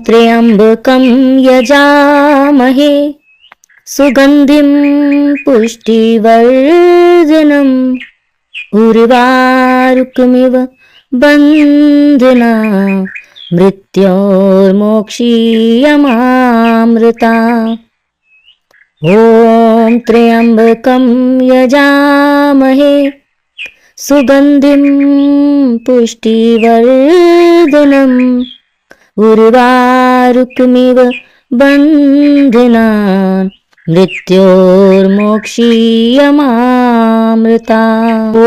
त्र्यंबकं यजामहे सुगंधिं पुष्टिवर्धनम् उर्वारुकमिव बन्धना मृत्योर्मोक्षीयमामृता। ॐ त्र्यंबकं यजामहे सुगंधिं पुष्टिवर्धनम् उर्वारुकमिव बन्धना मृत्योर्मोक्षीयमामृता। ॐ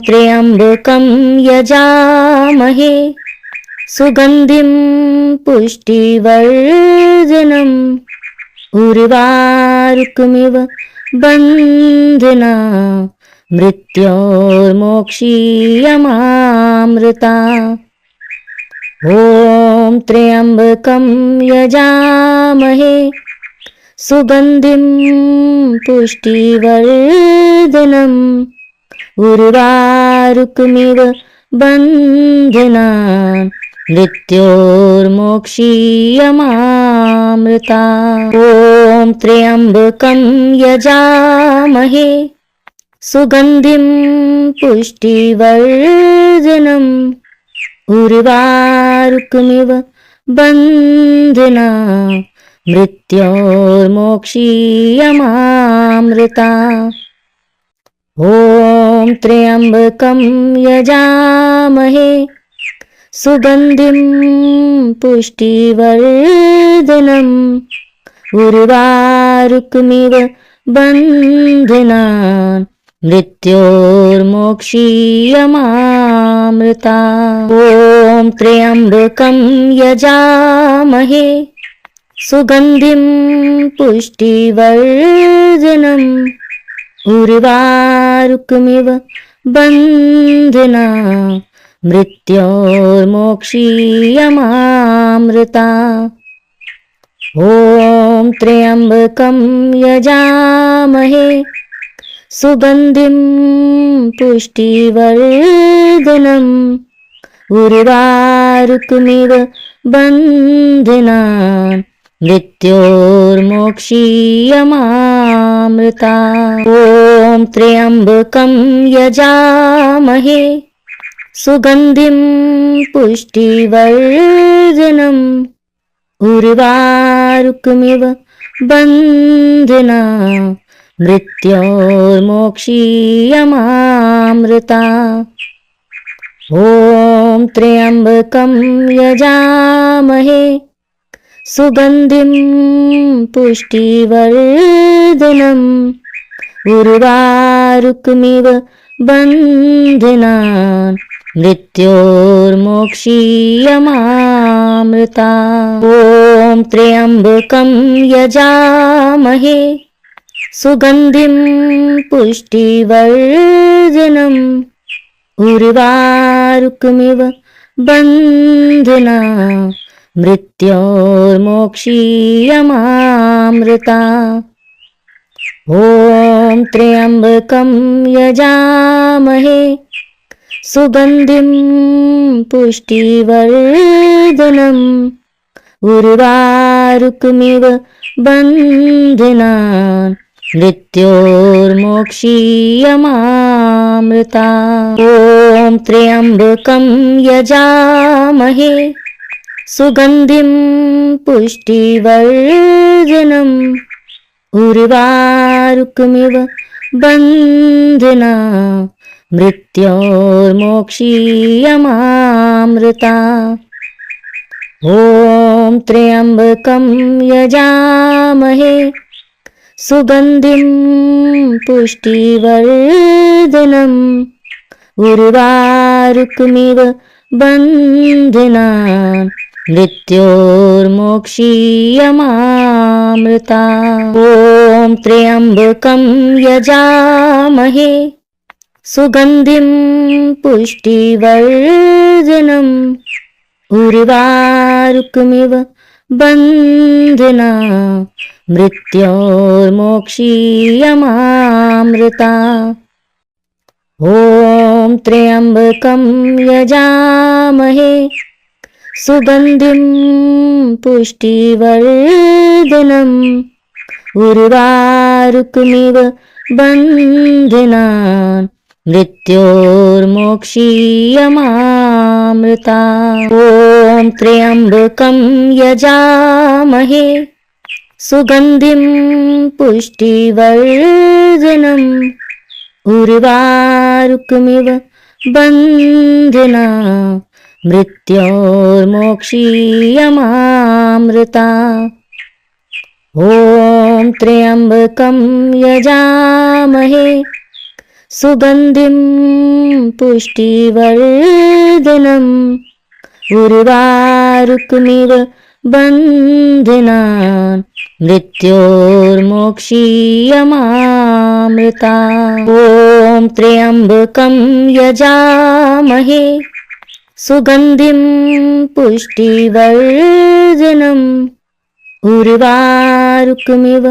त्र्यंबकं यजामहे सुगंधिं पुष्टिवर्धनम् उर्वारुकमिव बन्धना मृत्योर्मोक्षीयमामृता। ॐ त्र्यंबकं यजामहे सुगंधिं पुष्टिवर्धनम् उर्वारुकमिव बन्धना मृत्योर्मोक्षीयमामृता। ॐ त्र्यंबकं यजामहे सुगंधिं पुष्टिवर्धनम् उर्वारुकमिव बन्धना मृत्योर्मोक्षीयमामृता। ॐ त्र्यंबकं यजामहे सुगंधिं पुष्टिवर्धनम् उर्वारुकमिव बन्धना मृत्योर्मोक्षीयमामृता। ॐ त्र्यंबकं यजामहे सुगंधिं पुष्टिवर्धनम् उर्वारुकमिव बन्धना मृत्योर्मोक्षीयमामृता। ॐ त्र्यंबकं यजामहे सुगंधिं पुष्टिवर्धनम् उर्वारुकमिव बन्धना मृत्योर्मोक्षीयमामृता। ॐ त्र्यंबकं यजामहे सुगंधिं पुष्टिवर्धनम् उर्वारुकमिव बन्धना मृत्योर्मोक्षीयमामृता। ॐ त्र्यंबकं यजामहे सुगंधिं पुष्टिवर्धनम् उर्वारुकमिव बन्धना मृत्योर्मोक्षीयमामृता। ॐ त्र्यंबकं यजामहे सुगंधिं पुष्टिवर्धनम् उर्वारुकमिव बन्धना मृत्योर्मोक्षीयमामृता। ॐ त्र्यंबकं यजामहे सुगंधिं पुष्टिवर्धनम् उर्वारुकमिव बन्धना मृत्योर्मोक्षीयमामृता। ॐ त्र्यंबकं यजामहे सुगंधिं पुष्टिवर्धनम् उर्वारुकमिव बन्धना मृत्योर्मोक्षीयमामृता। ॐ त्र्यंबकं यजामहे सुगंधिं पुष्टिवर्धनम् उर्वारुकमिव बन्धना मृत्योर्मोक्षीयमामृता। ॐ त्र्यंबकं यजामहे सुगंधिं पुष्टिवर्धनम् उर्वारुकमिव बन्धना मृत्योर्मोक्षीयमामृता। ॐ त्र्यंबकं यजामहे सुगन्धिं पुष्टिवर्धनम् उर्वारुकमिव बन्धनान् मृत्योर्मोक्षीयमामृता। ॐ त्र्यम्बकं यजामहे सुगन्धिं पुष्टिवर्धनम् उर्वारुकमिव बन्धनान् मृत्योर्मोक्षीयमामृता। ॐ त्र्यम्बकं यजामहे सुगन्धिं पुष्टिवर्धनम् उर्वारुकमिव बन्धनान् मृत्योर्मोक्षीयमामृता। ॐ त्र्यम्बकं यजामहे सुगन्धिं पुष्टिवर्धनम् उर्वारुकमिव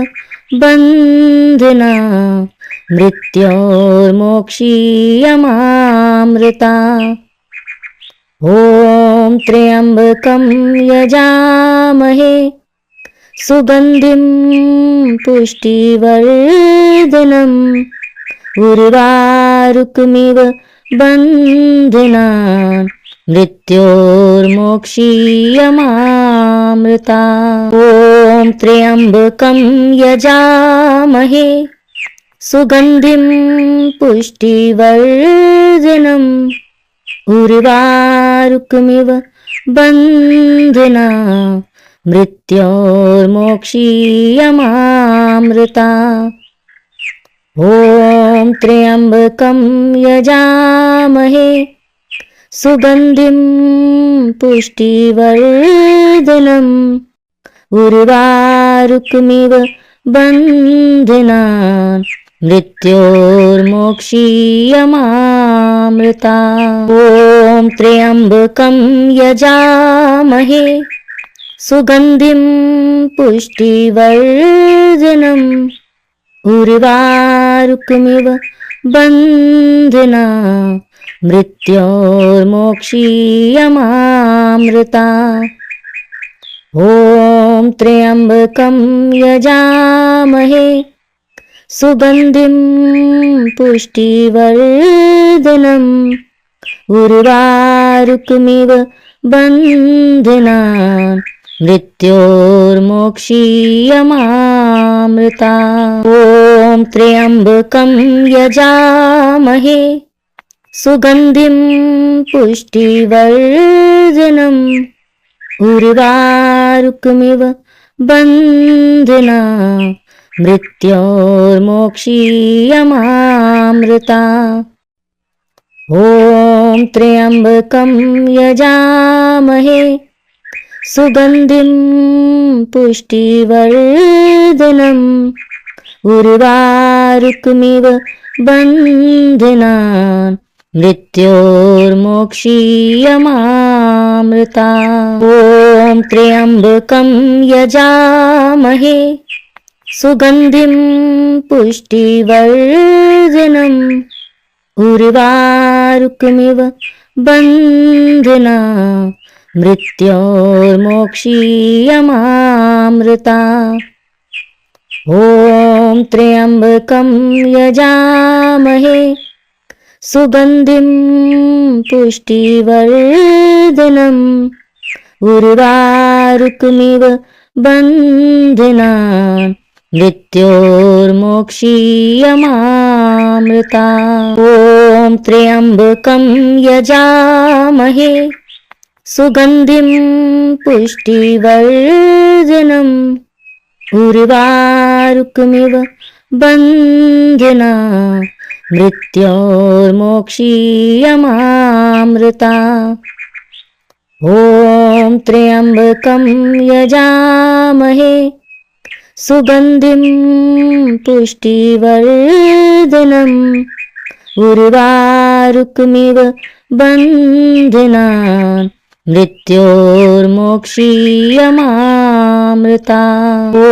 बन्धनान् मृत्योर्मोक्षीयमामृता। ॐ त्र्यम्बकं यजामहे सुगन्धिं पुष्टिवर्धनम् उर्वारुकमिव बन्धनान् मृत्योर्मोक्षीयमामृता। ॐ त्र्यम्बकं यजामहे सुगन्धिं पुष्टिवर्धनम् उर्वारुकमिव बन्धनान् मृत्योर्मोक्षीयमामृता। ॐ त्र्यम्बकं यजामहे सुगन्धिं पुष्टिवर्धनम् उर्वारुकमिव बन्धनान् मृत्योर्मोक्षीयमामृता। ॐ त्र्यम्बकं यजामहे सुगन्धिं पुष्टिवर्धनम् उर्वारुकमिव बन्धनान् मृत्योर्मोक्षीयमामृता। ॐ त्र्यम्बकं यजामहे सुगन्धिं पुष्टिवर्धनम् उर्वारुकमिव बन्धनान् मृत्योर्मोक्षीयमामृता। ॐ त्र्यम्बकं यजामहे सुगन्धिं पुष्टिवर्धनम् उर्वारुकमिव बन्धनान् मृत्योर्मोक्षीयमामृता। ॐ त्र्यम्बकं यजामहे सुगन्धिं पुष्टिवर्धनम् उर्वारुकमिव बन्धनान् मृत्योर्मोक्षीयमामृता। ॐ त्र्यम्बकं यजामहे सुगन्धिं पुष्टिवर्धनम् उर्वारुकमिव बन्धनान् मृत्योर्मोक्षीयमामृता। ॐ त्र्यम्बकं यजामहे सुगन्धिं पुष्टिवर्धनम् उर्वारुकमिव बन्धनान् मृत्योर्मोक्षीयमामृता। ॐ त्र्यम्बकं यजामहे सुगन्धिं पुष्टिवर्धनम् उर्वारुकमिव बन्धनान् मृत्योर्मोक्षीयमामृता। ॐ त्र्यम्बकं यजामहे सुगन्धिं पुष्टिवर्धनम् उर्वारुकमिव बन्धनान् मृत्योर्मोक्षीयमामृता। ॐ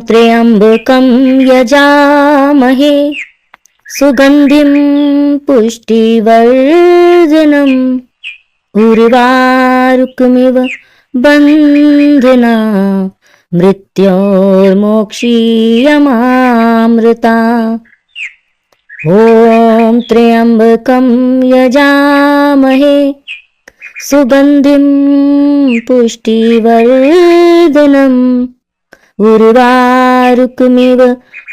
त्र्यम्बकं यजामहे सुगन्धिं पुष्टिवर्धनम् उर्वारुकमिव बन्धना मृत्योर्मोक्षीयमामृता। ॐ त्र्यम्बकं यजामहे सुगन्धिं पुष्टिवर्धनम् उर्वारुकमिव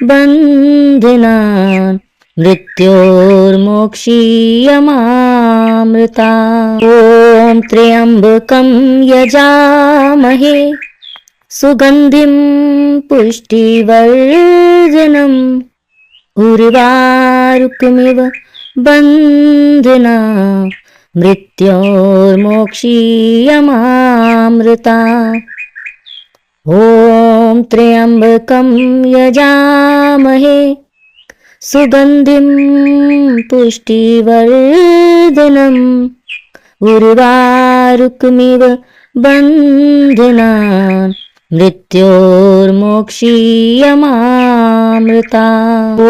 बन्धनान् मृत्योर्मोक्षीयमामृता। ॐ त्र्यम्बकं यजामहे सुगन्धिं पुष्टिवर्धनम् उर्वारुकमिव बन्धनान् मृत्योर्मोक्षीयमामृता। ॐ त्र्यम्बकं यजामहे सुगन्धिं पुष्टिवर्धनम् उर्वारुकमिव बन्धनान् मृत्योर्मोक्षीयमामृता। ॐ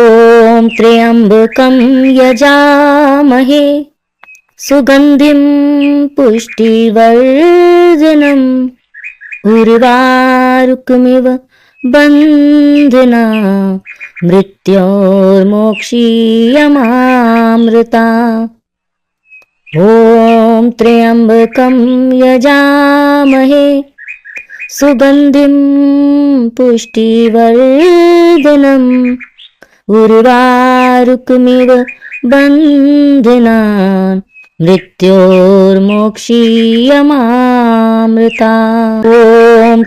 त्र्यम्बकं यजामहे सुगन्धिं पुष्टिवर्धनम् उर्वारुकमिव बन्धनान् मृत्योर्मोक्षीयमामृता। ॐ त्र्यम्बकं यजामहे सुगन्धिं पुष्टिवर्धनम् उर्वारुकमिव बन्धनान् मृत्योर्मोक्षीयमामृता। ॐ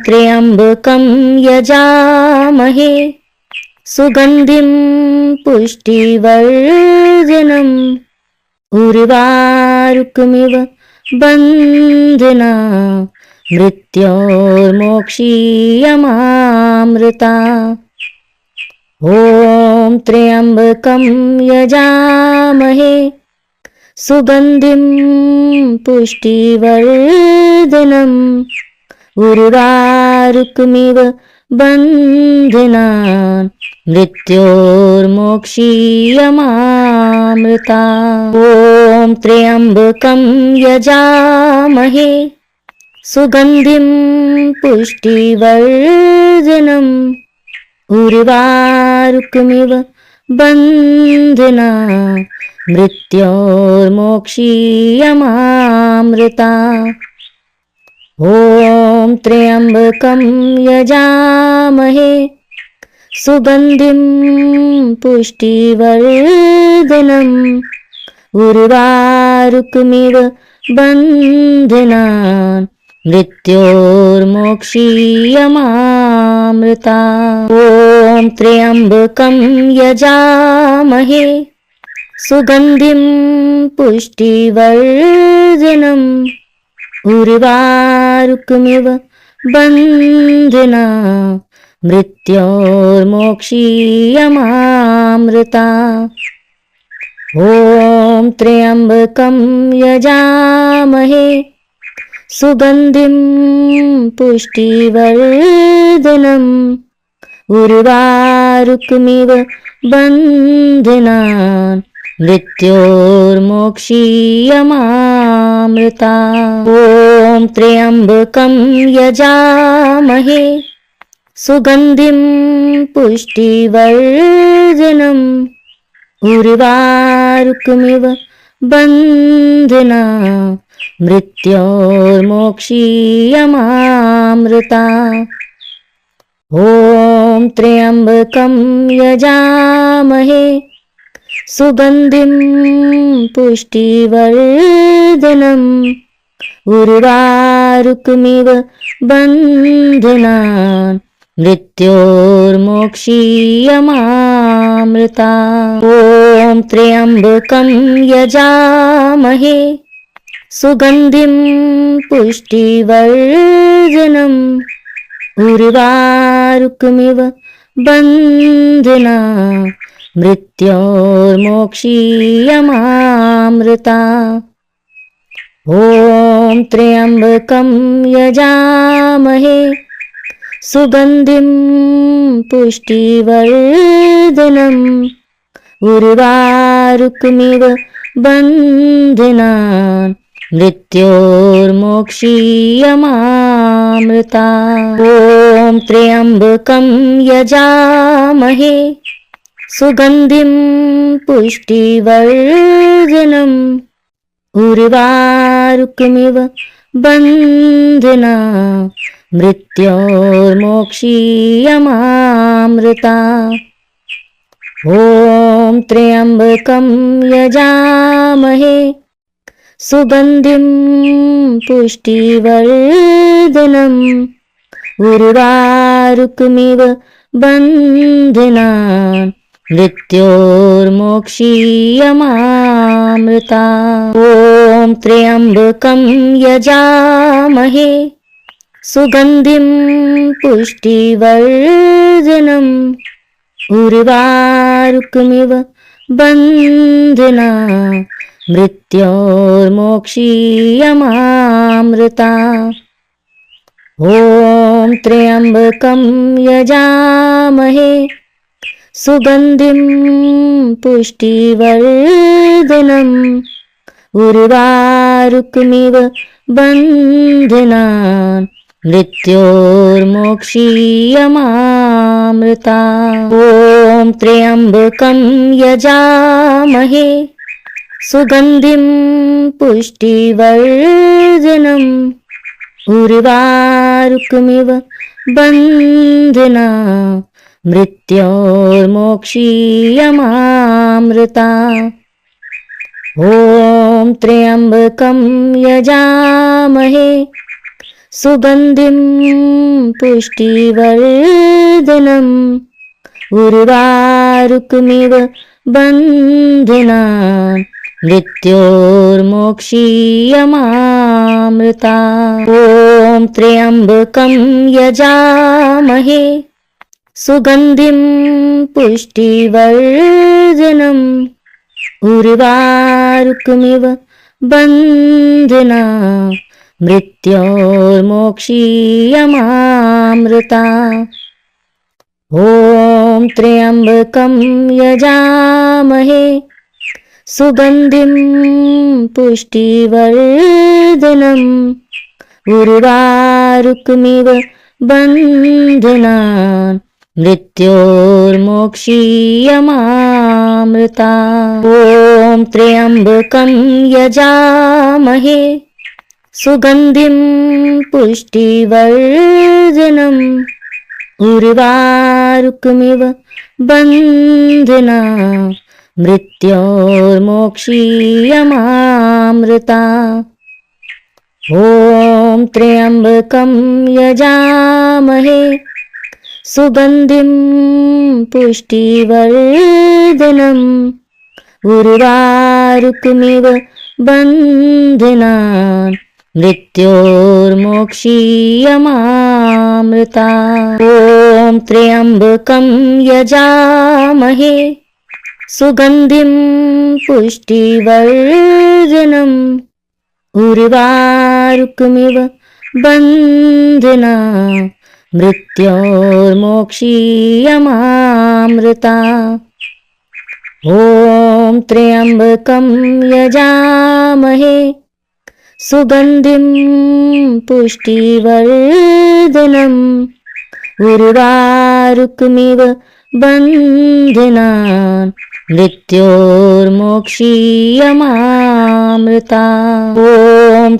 त्र्यम्बकं यजामहे सुगन्धिं पुष्टिवर्धनम् उर्वारुकमिव बन्धनान् मृत्योर्मोक्षीयमामृता। ॐ त्र्यम्बकं यजामहे सुगन्धिं पुष्टिवर्धनम् उर्वारुकमिव बन्धनान् मृत्योर्मोक्षीयमामृता। ॐ त्र्यम्बकं यजामहे सुगन्धिं पुष्टिवर्धनम् उर्वारुकमिव बन्धनान् मृत्योर्मोक्षीयमामृता। ॐ त्र्यम्बकं यजामहे सुगन्धिं पुष्टिवर्धनम् उर्वारुकमिव बन्धनान् मृत्योर्मोक्षीयमामृता। ॐ त्र्यम्बकं यजामहे सुगन्धिं पुष्टिवर्धनम् उर्वारुकमिव बन्धनान् मृत्योर्मोक्षीयमामृता। ॐ त्र्यम्बकं यजामहे सुगन्धिं पुष्टिवर्धनम् उर्वारुकमिव बन्धनान् मृत्योर्मोक्षीयमामृता। ॐ त्र्यम्बकं यजामहे सुगन्धिं पुष्टिवर्धनम् उर्वारुकमिव बन्धनान् मृत्योर्मोक्षीयमामृता। ॐ त्र्यम्बकं यजामहे सुगन्धिं पुष्टिवर्धनम् उर्वारुकमिव बन्धनान् मृत्योर्मोक्षीयमामृता। ॐ त्र्यम्बकं यजामहे सुगन्धिं पुष्टिवर्धनम् उर्वारुकमिव बन्धनान् मृत्योर्मोक्षीयमामृता। ॐ त्र्यम्बकं यजामहे सुगन्धिं पुष्टिवर्धनम् उर्वारुकमिव बन्धनान् मृत्योर्मोक्षीयमामृता। ॐ त्र्यम्बकं यजामहे सुगन्धिं पुष्टिवर्धनम् उर्वारुकमिव बन्धना मृत्योर्मोक्षीयमामृता। ॐ त्र्यम्बकं यजामहे सुगन्धिं पुष्टिवर्धनम् उर्वारुकमिव बन्धना मृत्योर्मोक्षीयमामृता। ॐ त्र्यम्बकं यजामहे सुगन्धिं पुष्टिवर्धनम् उर्वारुकमिव बन्धना मृत्योर्मोक्षीयमामृता। ॐ त्र्यम्बकं यजामहे सुगन्धिं पुष्टिवर्धनम् उर्वारुकमिव बन्धना मृत्योर्मोक्षीयमामृता। ॐ त्र्यम्बकं यजामहे सुगन्धिं पुष्टिवर्धनम् उर्वारुकमिव बन्धना मृत्योर्मोक्षीयमामृता। ॐ त्र्यम्बकं यजामहे सुगन्धिं पुष्टिवर्धनम् उर्वारुकमिव बन्धना मृत्योर्मोक्षीयमामृता। ॐ त्र्यम्बकं यजामहे सुगन्धिं पुष्टिवर्धनम् उर्वारुकमिव बन्धना मृत्योर्मोक्षीयमामृता। ॐ त्र्यम्बकं यजामहे सुगन्धिं पुष्टिवर्धनम् उर्वारुकमिव बन्धना मृत्योर्मोक्षीयमामृता। ॐ त्र्यम्बकं यजामहे सुगन्धिं पुष्टिवर्धनम् उर्वारुकमिव बन्धना मृत्योर्मोक्षीयमामृता। ॐ त्र्यम्बकं यजामहे सुगन्धिं पुष्टिवर्धनम् उर्वारुकमिव बन्धना मृत्योर्मोक्षीयमामृता। ॐ त्र्यम्बकं यजामहे सुगन्धिं पुष्टिवर्धनम् उर्वारुकमिव बन्धना मृत्योर्मोक्षीयमामृता। ॐ त्र्यम्बकं यजामहे सुगन्धिं पुष्टिवर्धनम् उर्वारुकमिव बन्धना मृत्योर्मोक्षीयमामृता। ॐ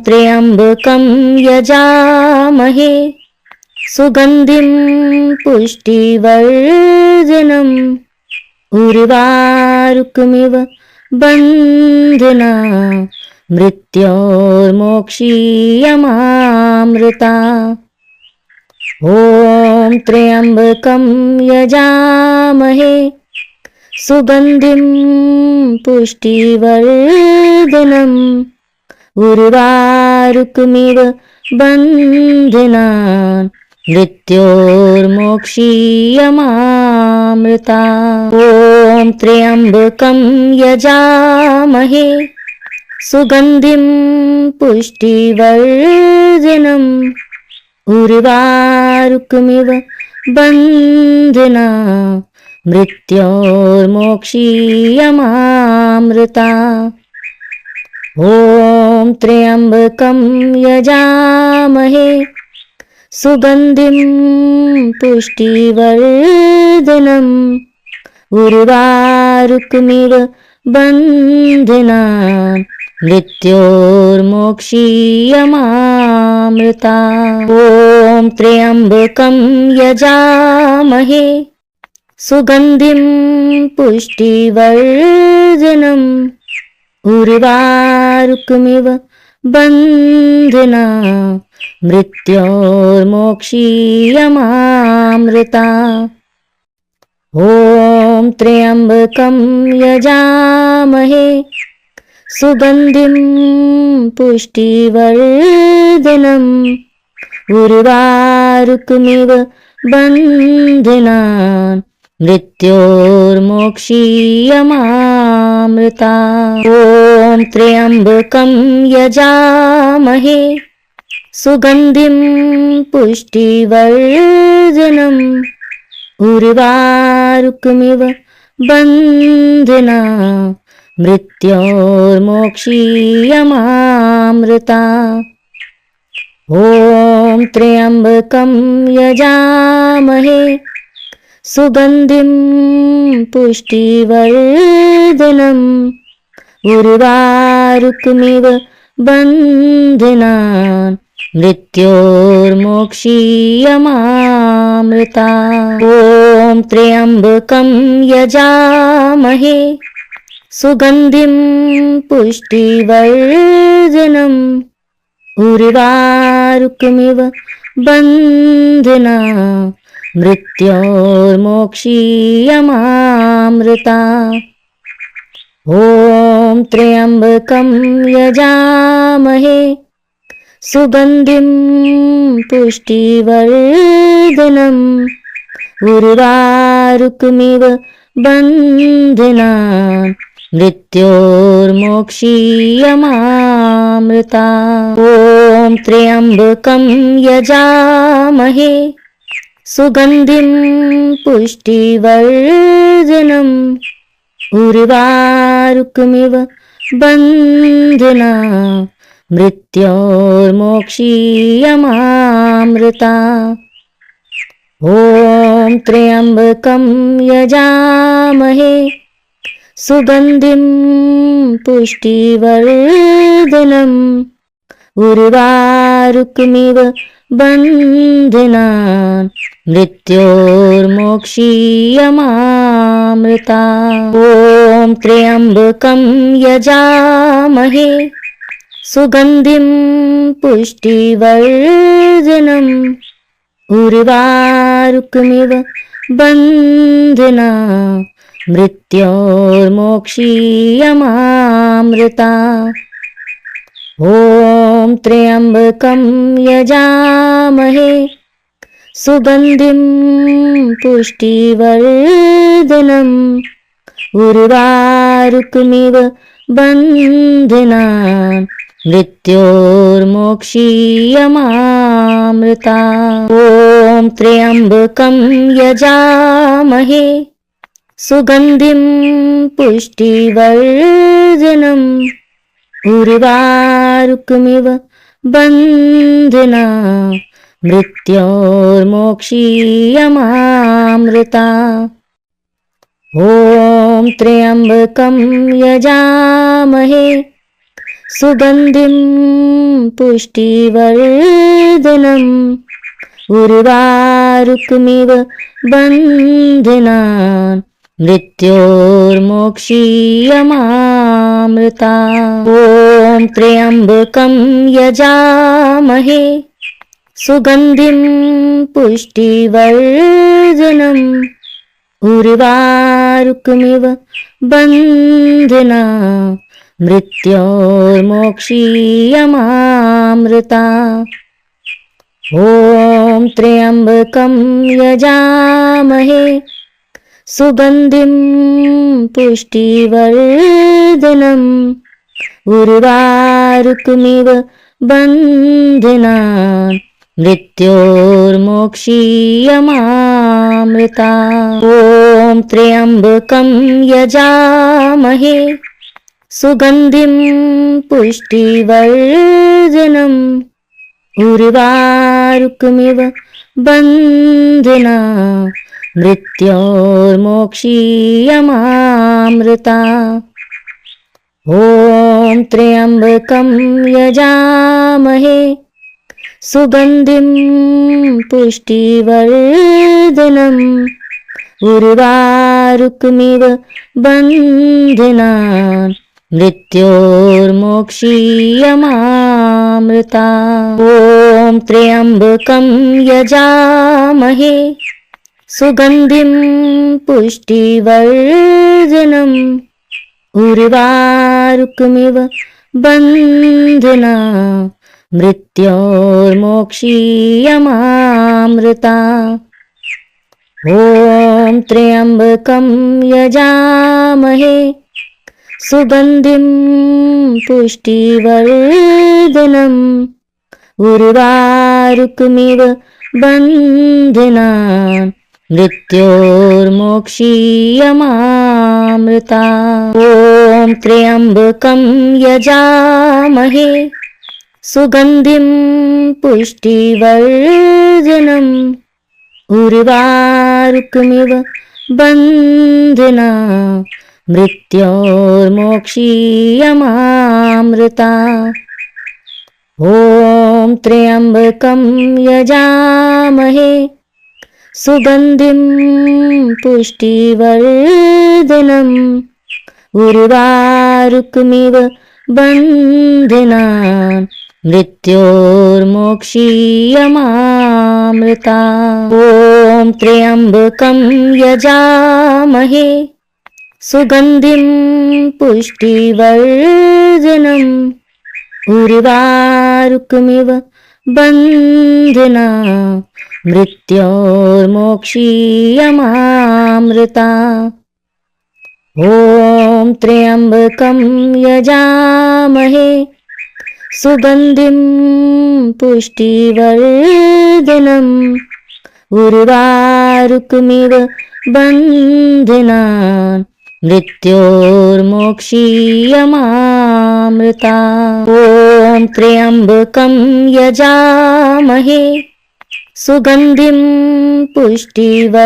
त्र्यम्बकं यजामहे सुगन्धिं पुष्टिवर्धनम् उर्वारुकमिव बन्धना मृत्योर्मोक्षीयमामृता। ॐ त्र्यम्बकं यजामहे सुगन्धिं पुष्टिवर्धनम् उर्वारुकमिव बन्धना मृत्योर्मोक्षीयमामृता। ॐ त्र्यम्बकं यजामहे सुगन्धिं पुष्टिवर्धनम् उर्वारुकमिव बन्धना मृत्योर्मोक्षीयमामृता। ॐ त्र्यम्बकं यजामहे सुगन्धिं पुष्टिवर्धनम् उर्वारुकमिव बन्धनान् मृत्योर्मोक्षीयमामृता ॐ त्र्यम्बकं यजामहे सुगन्धिं पुष्टिवर्धनम् उर्वारुकमिव बन्धनान् मृत्योर्मोक्षीयमामृता ॐ त्र्यम्बकं यजामहे सुगन्धिं पुष्टिवर्धनम् उर्वारुकमिव बन्धनान् मृत्योर्मोक्षीयमामृता ॐ त्र्यम्बकं यजामहे सुगन्धिं पुष्टिवर्धनम् उर्वारुकमिव बन्धनान् मृत्योर्मोक्षीयमामृता ॐ त्र्यम्बकं यजामहे सुगन्धिं पुष्टिवर्धनम् उर्वारुकमिव बन्धनान् मृत्योर्मोक्षीयमामृता ॐ त्र्यम्बकं यजामहे सुगन्धिं पुष्टिवर्धनम् उर्वारुकमिव बन्धनान् मृत्योर्मोक्षीयमामृता ॐ त्र्यम्बकं यजामहे सुगन्धिं पुष्टिवर्धनम् उर्वारुकमिव बन्धनान् मृत्योर्मोक्षीयमामृता ॐ त्र्यम्बकं यजामहे सुगन्धिं पुष्टिवर्धनम् उर्वारुकमिव बन्धनान् मृत्योर्मोक्षीयमामृता ॐ त्र्यम्बकं यजामहे सुगन्धिं पुष्टिवर्धनम् उर्वारुकमिव बन्धनान् मृत्योर्मोक्षीयमामृता ॐ त्र्यम्बकं यजामहे सुगन्धिं पुष्टिवर्धनम् उर्वारुकमिव बन्धनान् मृत्योर्मोक्षीयमामृता ॐ त्र्यम्बकं यजामहे सुगन्धिं पुष्टिवर्धनम् उर्वारुकमिव बन्धनान् मृत्योर्मोक्षीयमामृता ॐ त्र्यम्बकं यजामहे सुगन्धिं पुष्टिवर्धनम् उर्वारुकमिव बन्धनान् मृत्योर्मोक्षीयमामृता ॐ त्र्यम्बकं यजामहे सुगन्धिं पुष्टिवर्धनम् उर्वारुकमिव बन्धनान् मृत्योर्मोक्षीयमामृता ॐ त्र्यम्बकं यजामहे सुगन्धिं पुष्टिवर्धनम् उर्वारुकमिव बन्धनान् मृत्योर्मोक्षीयमामृता ॐ त्र्यम्बकं यजामहे सुगन्धिं पुष्टिवर्धनम् उर्वारुकमिव बन्धनान् मृत्योर्मोक्षीयमामृता ॐ त्र्यम्बकं यजामहे सुगन्धिं पुष्टिवर्धनम् उर्वारुकमिव बन्धना मृत्योर्मोक्षीयमामृता ॐ त्र्यम्बकं यजामहे सुगन्धिं पुष्टिवर्धनम् उर्वारुकमिव बन्धना मृत्योर्मोक्षीयमामृता ॐ त्र्यम्बकं यजामहे सुगन्धिं पुष्टिवर्धनम् उर्वारुकमिव बन्धना मृत्योर्मोक्षीयमामृता ॐ त्र्यम्बकं यजामहे सुगन्धिं पुष्टिवर्धनम् उर्वारुकमिव बन्धना मृत्योर्मोक्षीयमामृता ॐ त्र्यम्बकं यजामहे सुगन्धिं पुष्टिवर्धनम् उर्वारुकमिव बन्धना मृत्योर्मोक्षीयमामृता ॐ त्र्यम्बकं यजामहे सुगन्धिं पुष्टिवर्धनम् उर्वारुकमिव बन्धना मृत्योर्मोक्षीयमामृता ॐ त्र्यम्बकं यजामहे सुगन्धिं पुष्टिवर्धनम् उर्वारुकमिव बन्धना मृत्योर्मोक्षीयमामृता ॐ त्र्यम्बकं यजामहे सुगन्धिं पुष्टिवर्धनम् उर्वारुकमिव बन्धना मृत्योर्मोक्षीयमामृता ॐ त्र्यम्बकं यजामहे सुगन्धिं पुष्टिवर्धनम्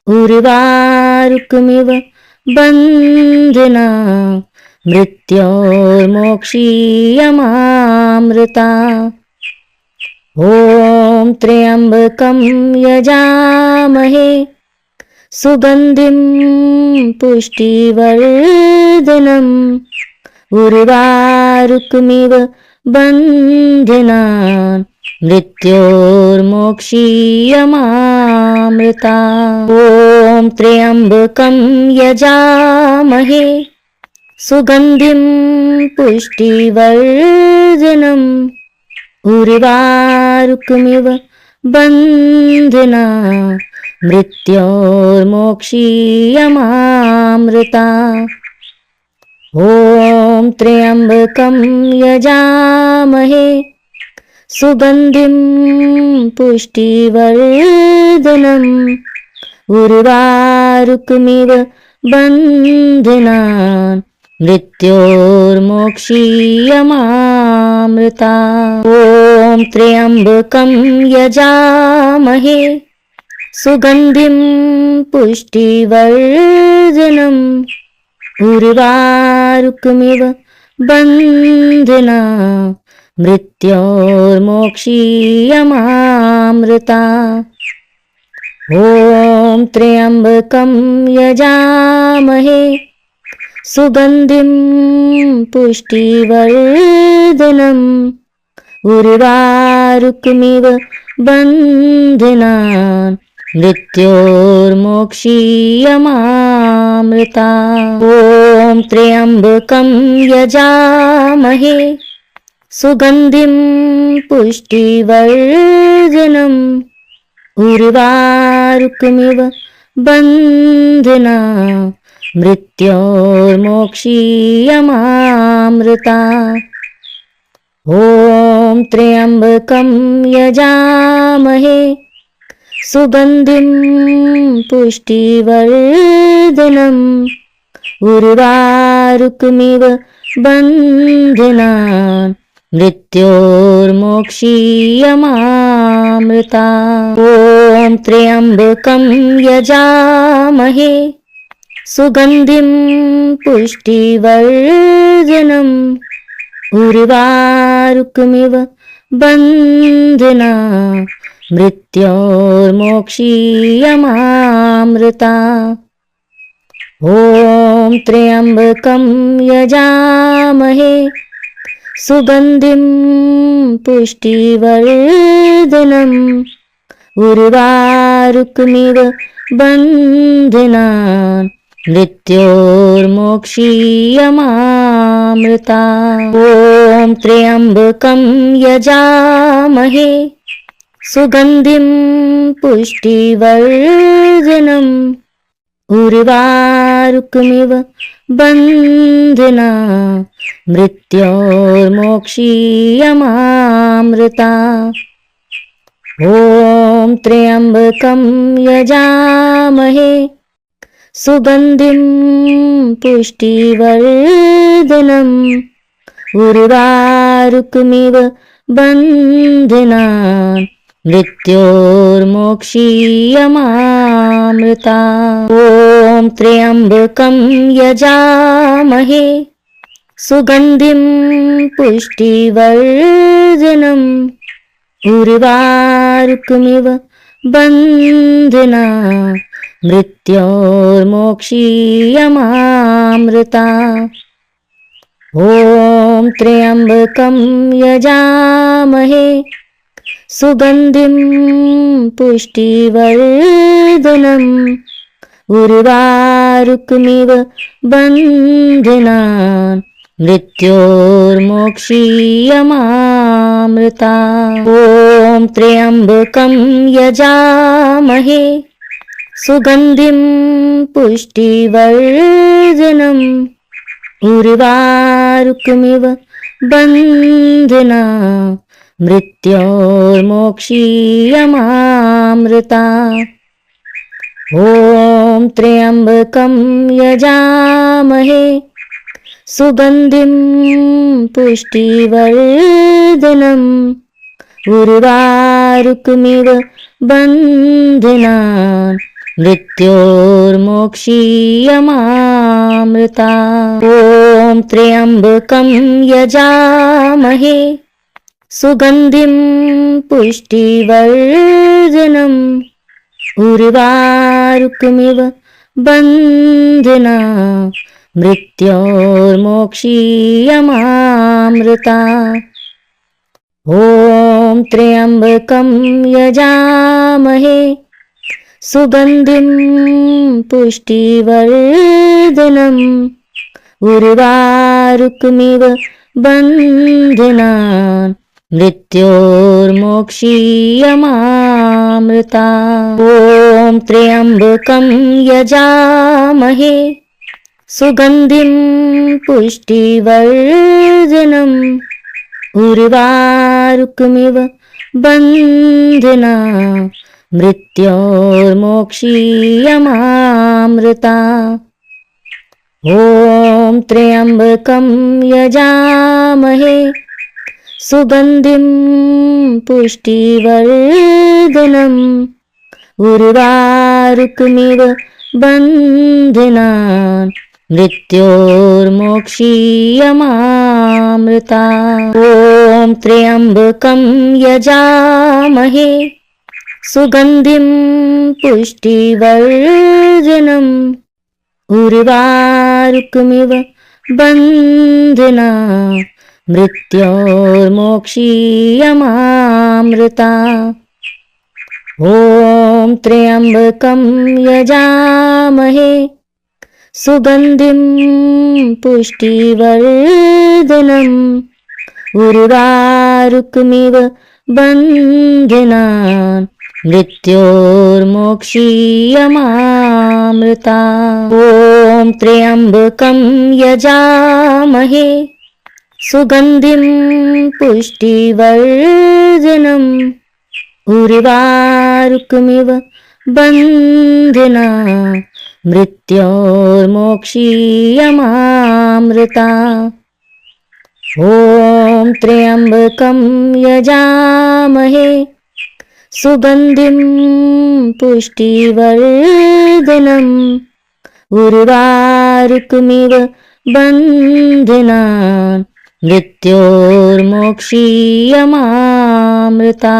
उर्वारुकमिव बन्धना मृत्योर्मोक्षीयमामृता ॐ त्र्यम्बकं यजामहे सुगन्धिं पुष्टिवर्धनम् उर्वारुकमिव बन्धना मृत्योर्मोक्षीयमामृता ॐ त्र्यम्बकं यजामहे सुगन्धिं पुष्टिवर्धनम् उर्वारुकमिव बन्धना मृत्योर्मोक्षीयमामृता ॐ त्र्यम्बकं यजामहे सुगन्धिं पुष्टिवर्धनम् उर्वारुकमिव बन्धना मृत्योर्मोक्षीयमामृता ॐ त्र्यम्बकं यजामहे सुगन्धिं पुष्टिवर्धनम् उर्वारुकमिव बन्धना मृत्योर्मोक्षीयमामृता ॐ त्र्यम्बकं यजामहे सुगन्धिं पुष्टिवर्धनम् उर्वारुकमिव बन्धना मृत्योर्मोक्षीयमामृता ॐ त्र्यम्बकं यजामहे सुगन्धिं पुष्टिवर्धनम् उर्वारुकमिव बन्धना मृत्योर्मोक्षीयमामृता ॐ त्र्यम्बकं यजामहे सुगन्धिं पुष्टिवर्धनम् उर्वारुकमिव बन्धनान् मृत्योर्मोक्षीयमामृता। ॐ त्र्यम्बकं यजामहे सुगन्धिं पुष्टिवर्धनम् उर्वारुकमिव बन्धनान् मृत्योर्मोक्षीयमामृता। ॐ त्र्यम्बकं यजामहे सुगन्धिं पुष्टिवर्धनम् उर्वारुकमिव बन्धनान् मृत्योर्मोक्षीयमामृता। ॐ त्र्यम्बकं यजामहे सुगन्धिं पुष्टिवर्धनम् उर्वारुकमिव बन्धनान् मृत्योर्मोक्षीयमामृता। ॐ त्र्यम्बकं यजामहे सुगन्धिं पुष्टिवर्धनम् उर्वारुकमिव बन्धनान् मृत्योर्मोक्षीयमामृता। ॐ त्र्यम्बकं यजामहे सुगन्धिं पुष्टिवर्धनम् उर्वारुकमिव बन्धनान् मृत्योर्मोक्षीयमामृता। ॐ त्र्यम्बकं यजामहे सुगन्धिं पुष्टिवर्धनम् उर्वारुकमिव बन्धनान् मृत्योर्मोक्षीयमामृता। ॐ त्र्यम्बकं यजामहे सुगन्धिं पुष्टिवर्धनम् उर्वारुकमिव बन्धनान् मृत्योर्मोक्षीयमामृता। ॐ त्र्यम्बकं यजामहे सुगन्धिं पुष्टिवर्धनम् उर्वारुकमिव बन्धनान् मृत्योर्मोक्षीयमामृता। ॐ त्र्यम्बकं यजामहे सुगन्धिं पुष्टिवर्धनम् उर्वारुकमिव बन्धनान् मृत्योर्मोक्षीयमामृता। ॐ त्र्यम्बकं यजामहे सुगन्धिं पुष्टिवर्धनम् उर्वारुकमिव बन्धनान् मृत्योर्मोक्षीयमामृता। ॐ त्र्यम्बकं यजामहे सुगन्धिं पुष्टिवर्धनम् उर्वारुकमिव बन्धनान् मृत्योर्मोक्षीयमामृता। ॐ त्र्यम्बकं यजामहे सुगन्धिं पुष्टिवर्धनम् उर्वारुकमिव बन्धनान् मृत्योर्मोक्षीयमामृता। ॐ त्र्यम्बकं यजामहे सुगन्धिं पुष्टिवर्धनम् उर्वारुकमिव बन्धनान् मृत्योर्मोक्षीयमामृता। ॐ त्र्यम्बकं यजामहे सुगन्धिं पुष्टिवर्धनम् उर्वारुकमिव बन्धनान् मृत्योर्मोक्षीयमामृता। ॐ त्र्यम्बकं यजामहे सुगन्धिं पुष्टिवर्धनम् उर्वारुकमिव बन्धनान् मृत्योर्मोक्षीयमामृता ॐ त्र्यम्बकं यजामहे सुगन्धिं पुष्टिवर्धनम् उर्वारुकमिव बन्धनान् मृत्योर्मोक्षीयमामृता।